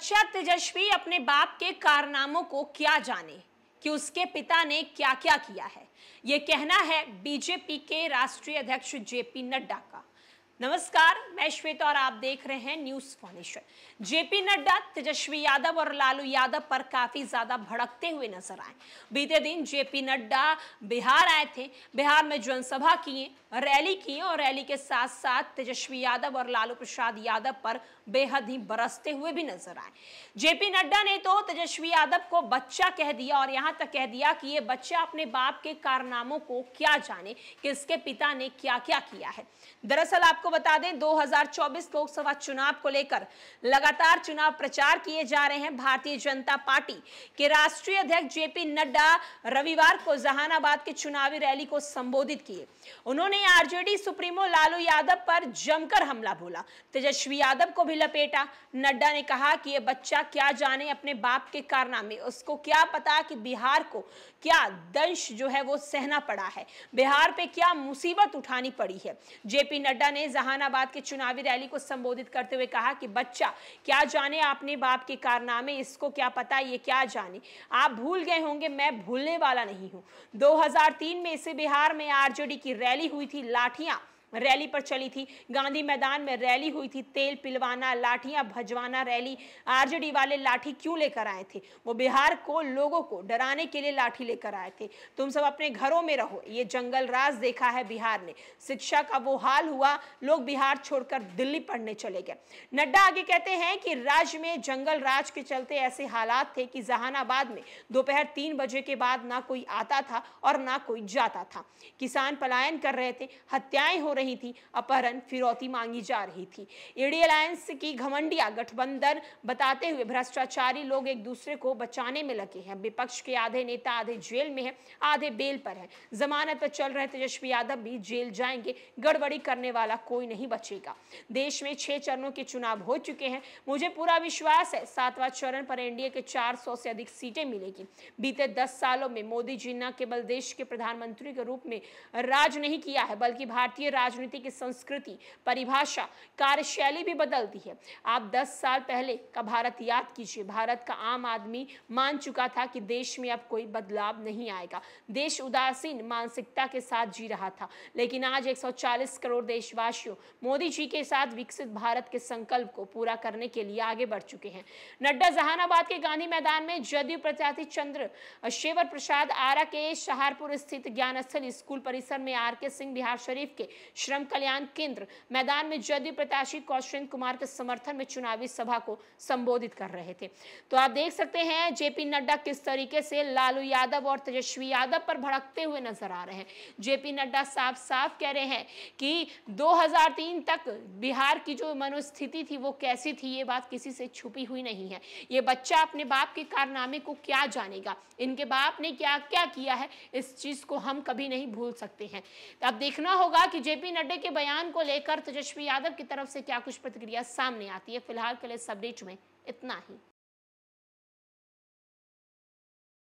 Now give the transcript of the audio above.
बच्चा तेजस्वी अपने बाप के कारनामों को क्या जाने कि उसके पिता ने क्या क्या किया है, ये कहना है बीजेपी के राष्ट्रीय अध्यक्ष जेपी नड्डा का। नमस्कार, मैं श्वेता और आप देख रहे हैं news foundation. JP Nadda Tejashwi Yadav और लालू यादव पर काफी ज्यादा भड़कते हुए नजर आए। बीते दिन जेपी नड्डा बिहार आए थे, बिहार में जनसभा किए, रैली किए और रैली के साथ साथ तेजस्वी यादव और लालू प्रसाद यादव पर बेहद ही बरसते हुए भी नजर आए। जेपी नड्डा ने तो तेजस्वी यादव को बच्चा कह दिया और यहां तक कह दिया कि ये बच्चा अपने बाप के कारनामों को क्या जाने कि इसके पिता ने क्या क्या किया है। दरअसल आपको बता दें, 2024 लोकसभा चुनाव को लेकर लगातार चुनाव प्रचार किए जा रहे हैं। भारतीय जनता पार्टी के राष्ट्रीय अध्यक्ष जेपी नड्डा रविवार को जहानाबाद के चुनावी रैली को संबोधित किए। उन्होंने आरजेडी सुप्रीमो लालू यादव पर जमकर हमला बोला, तेजस्वी यादव को भी लपेटा। नड्डा ने कहा कि यह बच्चा क्या जाने अपने बाप के कारनामे, उसको क्या पता कि बिहार को क्या दंश जो है वो सहना पड़ा है, बिहार पे क्या मुसीबत उठानी पड़ी है। जेपी नड्डा ने जहानाबाद के चुनावी रैली को संबोधित करते हुए कहा कि बच्चा क्या जाने अपने बाप के कारनामे, इसको क्या पता ये क्या जाने। आप भूल गए होंगे, मैं भूलने वाला नहीं हूं। 2003 में इसी बिहार में आरजेडी की रैली हुई थी, लाठियां रैली पर चली थी, गांधी मैदान में रैली हुई थी, तेल पिलवाना, लाठियां भजवाना रैली। आरजेडी वाले लाठी क्यों लेकर आए थे? वो बिहार को, लोगों को डराने के लिए लाठी लेकर आए थे। तुम सब अपने घरों में रहो, ये जंगल राज देखा है बिहार ने। शिक्षा का वो हाल हुआ, लोग बिहार छोड़कर दिल्ली पढ़ने चले गए। नड्डा आगे कहते हैं कि राज्य में जंगल राज के चलते ऐसे हालात थे कि जहानाबाद में दोपहर 3 बजे के बाद ना कोई आता था और ना कोई जाता था। किसान पलायन कर रहे थे, हत्याएं हो रही थी, अपहरण, फिरौती मांगी जा रही थी। ईडी अलायंस की घमंडिया गठबंधन बताते हुए भ्रष्टाचारी लोग एक दूसरे को बचाने में लगे हैं। विपक्ष के आधे नेता आधे जेल में हैं, आधे बेल पर हैं। जमानत पर चल रहे तेजस्वी यादव भी जेल जाएंगे। गड़बड़ी करने वाला कोई नहीं बचेगा। देश में 6 चरणों के चुनाव हो चुके हैं। मुझे पूरा विश्वास है 7वां चरण पर एनडीए के 400 से अधिक सीटें मिलेगी। बीते 10 सालों में मोदी जी न केवल देश के प्रधानमंत्री के रूप में राज नहीं किया है, बल्कि भारतीय राजनीति की संस्कृति, परिभाषा, कार्यशैली भी बदल दी है। आप 10 साल पहले का भारत याद कीजिए। भारत का आम आदमी मान चुका था कि देश में अब कोई बदलाव नहीं आएगा। देश उदासीन मानसिकता के साथ जी रहा था, लेकिन आज 140 करोड़ देशवासियों मोदी जी के साथ विकसित भारत के संकल्प को पूरा करने के लिए आगे बढ़ चुके हैं। नड्डा जहानाबाद के गांधी मैदान में जदयू प्रत्याशी चंद्रशेखर प्रसाद, आरा के सहारपुर स्थित ज्ञानस्थल स्कूल परिसर में आरके सिंह, बिहार शरीफ के श्रम कल्याण केंद्र मैदान में जदयू प्रत्याशी कौशल कुमार के समर्थन में चुनावी सभा को संबोधित कर रहे थे। तो आप देख सकते हैं जेपी नड्डा किस तरीके से लालू यादव और तेजस्वी यादव पर भड़कते हुए नजर आ रहे हैं। जेपी नड्डा साफ साफ कह रहे हैं कि 2003 तक बिहार की जो मनोस्थिति थी वो कैसी थी, ये बात किसी से छुपी हुई नहीं है। ये बच्चा अपने बाप के कारनामे को क्या जानेगा, इनके बाप ने क्या क्या किया है, इस चीज को हम कभी नहीं भूल सकते हैं। अब देखना होगा कि जेपी नड्डा के बयान को लेकर तेजस्वी यादव की तरफ से क्या कुछ प्रतिक्रिया सामने आती है। फिलहाल के लिए इस अपडेट में इतना ही।